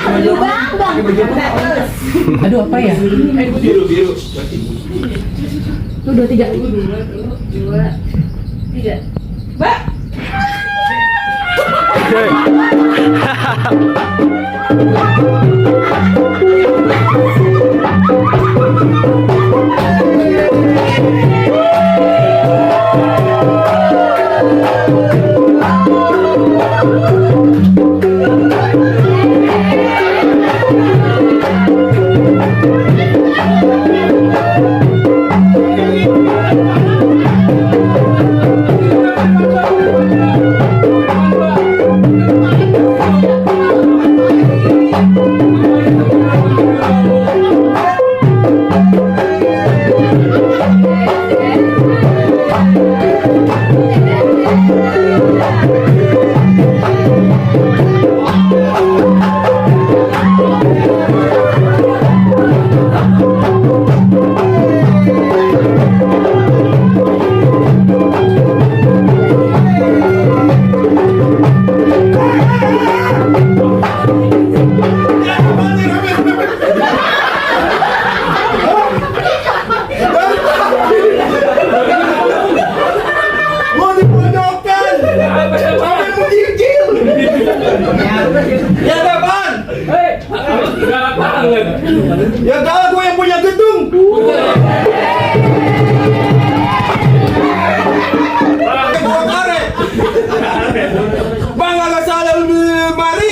Aduh bang. Aduh apa ya? Biru. Tuh 2, 3. 2, 3. Mbak. Ya kalah gue yang punya gedung. Gua karet. Bang agak salah mari.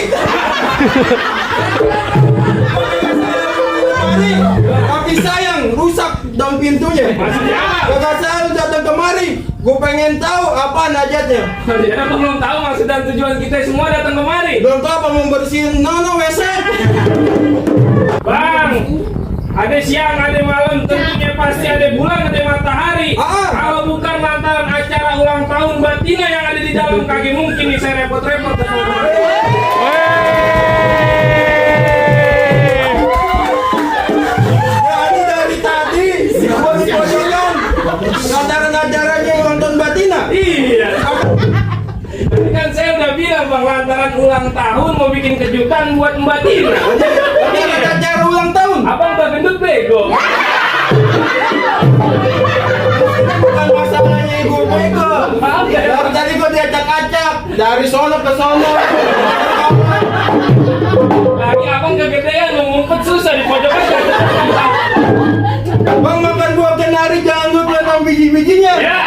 Tapi sayang rusak daun pintunya. Gak salah datang kemari. Gue pengen tahu apa najatnya. Apa belum tahu maksud dan tujuan kita semua datang kemari? Belum tahu apa mau bersihin WC. Bang, ada siang, ada malam, tentunya pasti ada bulan, ada matahari. Kalau bukan lantaran acara ulang tahun Batina yang ada di dalam, kaki mungkin nih saya repot-repot. Jadi dari tadi gua dipojokan acara-acaranya ulang tahun Batina. Iya. Tapi kan saya udah bilang bang, lantaran ulang tahun mau bikin kejutan buat Mbak Tina. Ini ada acara ulang tahun. Abang udah gendut bego. Bukan masalahnya gue bego. Dari tadi gue diacak-acak dari sono ke sono. Lagi abang kegedean, mau ngumpet susah di pojokan. Bang makan buah kenari jangan lupa sama biji-bijinya. Ya.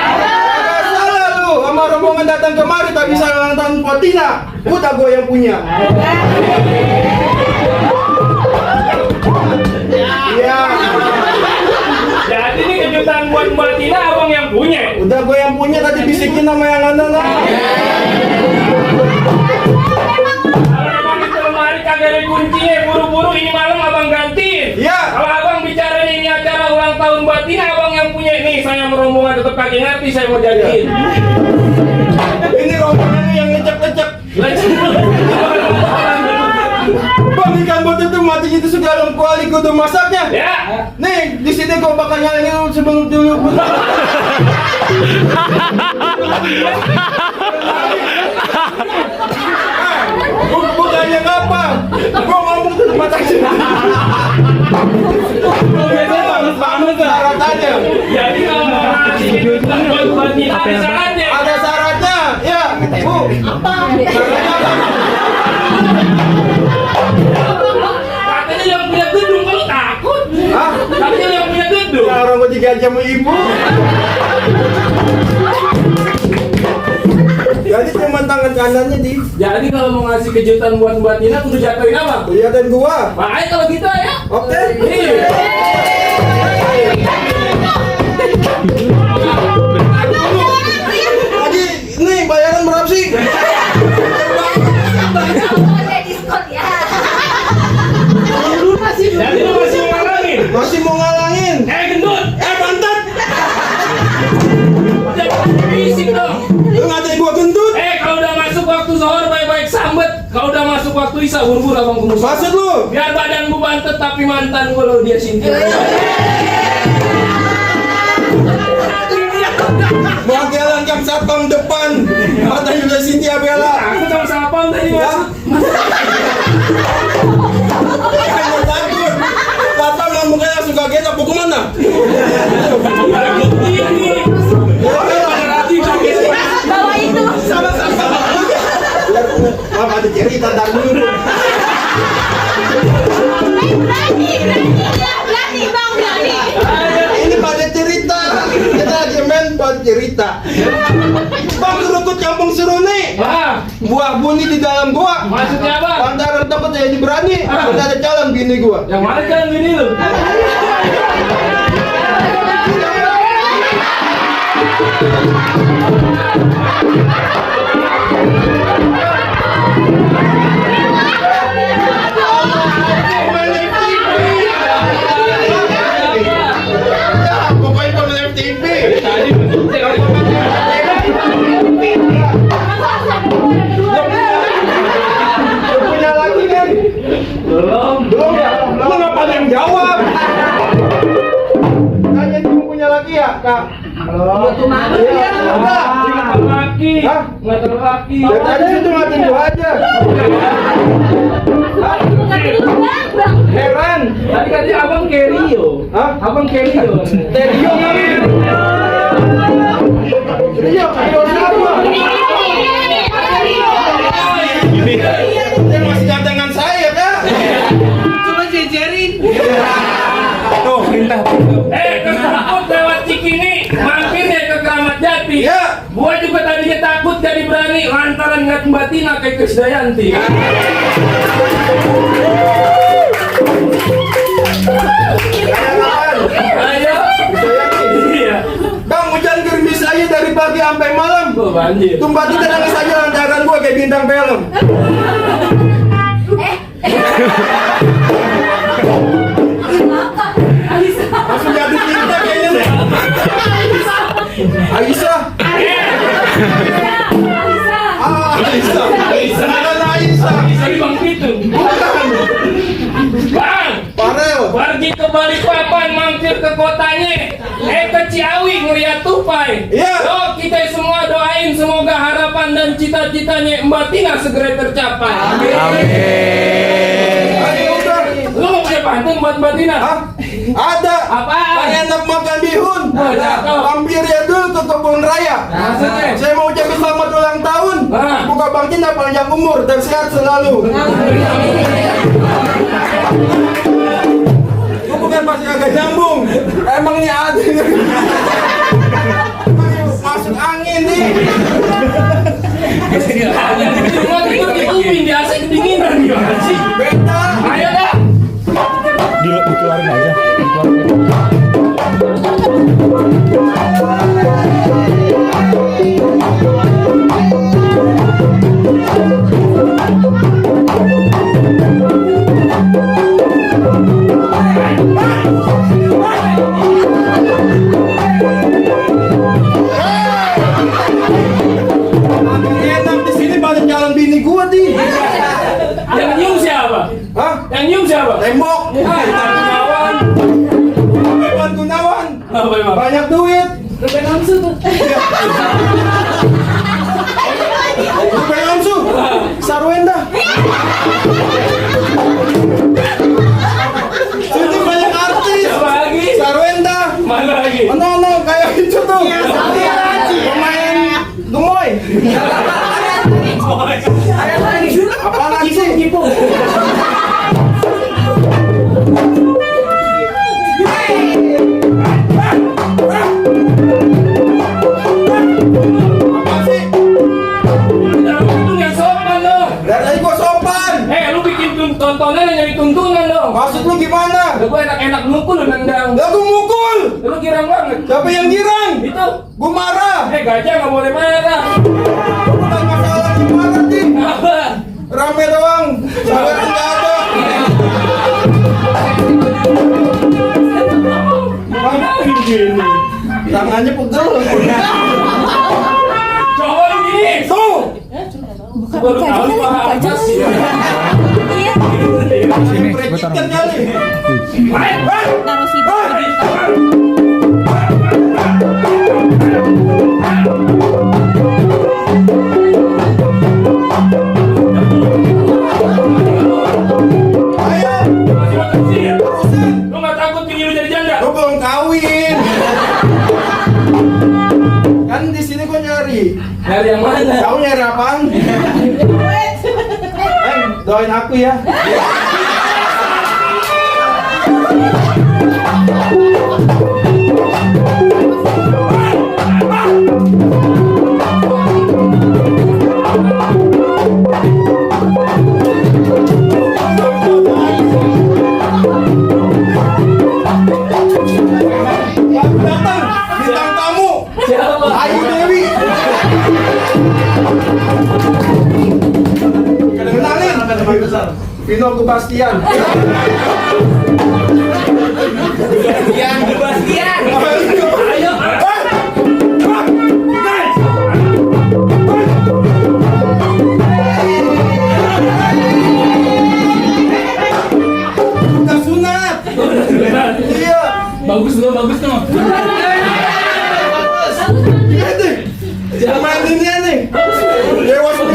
Gak salah lu sama rombongan datang kemari tak bisa ulang tahun Batina. Udah gue yang punya. Iya. Jadi ini kejutan buat Mbak Tina abang yang punya. Udah gue yang punya tadi bisikin sama yang anak. Kalau abang itu lemari kagak ada kuncinya, buru-buru ini malam abang gantiin. Iya. Kalau abang bicara ini acara ulang tahun Mbak Tina abang yang punya. Nih saya merombongan tetap kaki ngerti saya mau jadiin. Ini rombongan yang ngecek-ngecek. Bang ikan bot itu mati itu sudah dalam kuali gue udah masaknya. Ya. Nih di sini gue bakal nyalain sebelum dulu. Bukannya apa? Gue ngomong tuh mata sini. Banget syaratnya. Jadi kalau mau ngasih kejutan buat Mbak Tina ada syaratnya. Ada syaratnya. Ya, Bu. Syaratnya apa? Katanya yang punya gedung, kalau takut. Hah? Katanya yang punya gedung. Ya orang gue digaji sama ibu. Jadi cuma tangan kanannya di. Jadi kalau mau ngasih kejutan buat Mbak Tina kudu jatuhin apa? Lihatin gua. Makanya kalau gitu ya. Oke. Iya. Lagi nih bayaran berapa sih? Jadi lu masih mau ngalangin? Masih mau ngalangin? Gendut! Pantat! Jangan berisik dong! Lu ngatain gua gendut? Kalau udah masuk waktu zuhur baik-baik sambet. Kalau udah masuk waktu isya buru-buru abang ke musola. Maksud lu? Biar badanku bantet tapi mantan kalau dia sinting. Mewakilkan satpam depan. Matanya udah Cynthia Bella. Aku sama sapam tadi Ya. mas. Jangan takut. Satpam yang mukanya langsung kaget apa kemana? Ini. Bawa itu. Apa ada cerita ntar dulu. Berani bang, berani. Ini pada cerita. Kita lagi main pada cerita. Bang serukut kampung seru nih. Ah, Buah bunyi di dalam gua. maksudnya apa? Lantaran takut jadi berani. Udah ada calon bini gua. Yang mana jalan gini lu? Ya, pokoknya pemain TV. Tadi bentuknya apa? Lu punya laki kan? Belum. Belum ya? Lu ngapa yang jawab? Tanya kamu punya laki ya, Kak? Halo. Iya, udah. Nggak terlaki. Hah? Nggak terlaki. Dari tadi situ ngatain gua aja. Bang. Heran. Tadi katanya abang Kerio. Hah? Abang Kerio. Terio kali. Terio, ayo siapa? Dia masih gantengan saya, Kak. Cuma jejerin. Tuh, perintah. Takut lewat Cikini, mampir deh ke Keramat Jati. Ya. Gua juga tadinya takut jadi berani lantaran ngeliat Mbak Tina kayak Krisdayanti. Ayo. Iya. Bang, hujan gerimis aja dari pagi sampai malam. Gua banjir. Tumbah itu nangis aja lantaran gua kayak bintang film. Langsung jatuh cinta kayaknya nih. Aisyah. Aisyah. Bukan Aisyah. Bisa Bang Pitung. Bukan. Bang, Farel. pergi ke Balikpapan mampir ke kotanya. Ke Ciawi ngeliat tupai. Iya. Yo, kita semua doain semoga harapan dan cita-citanya Mbak Tina segera tercapai. Ayo udah. Lu mau punya pantun buat Mbak Tina? Hah? Ada. Apaan? Yang enak makan bihun. Ada. Mampir ya dulu ke kebun raya. Maksudnya? Saya mau ucapin selamat ulang tahun. Ah. Buka Bang Tina panjang umur dan sehat selalu. Lu bukan pasti agak nyambung. Emangnya ada. Masuk angin nih. Cuma tidur di kuping di AC kedinginan gimana sih? Beda. Ayo dah. Dikeluarin aja. Enak di sini banyak jalan bini gua di. Yang nyium siapa? Hah? Yang nyium siapa? Tembok. Gunawan. Iwan Gunawan. Apa emang? Banyak duit. Ruben Amsu tuh. Ruben Amsu. Sarwenda. Sini banyak artis. Siapa lagi? Sarwenda. Mana lagi? Ono kayak itu tuh. Pemain Gemoy. Apa lagi sih? Apa sih? Itu yang sopan dong. Dari tadi gua sopan. Lu bikin tontonan yang jadi tuntunan dong. Maksud lu gimana? Lu gua enak-enak mukul lu nendang. Lah gua mukul. Lu girang banget. Siapa yang girang? Itu. Gua marah. Gajah nggak boleh marah. Bukan masalah gimana sih? Apa? Rame doang. Sabar enggak ada. Mana begini? Tangannya pegel. Coba lu gini. Tuh. Baru tahu apa sih. Iya. Sini, gua taruh. Kali. Taruh situ. Hei! doain aku ya. Datang bintang tamu Ayu Dewi. Kenalin, Vino Kebastian. Sebastian. Ayo. Udah sunat. Iya. Bagus no. Iya deh. Pemain ini nih. Dewa 19.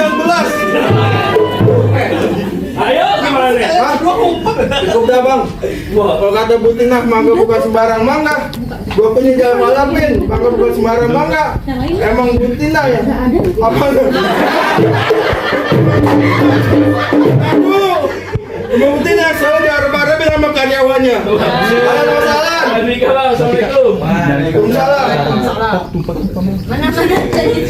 Ayo gimana nih? Cukup dah bang. Kalau kata Butina, mangga bukan sembarang mangga. Gua punya jalan malapin, mangga bukan sembarang mangga. Emang Butina ya? Apa lu? Aduh, Emang Butina selalu diharap-harapin sama karyawannya. Waalaikumsalam. Assalamualaikum. Waalaikumsalam. Mana-mana jadi.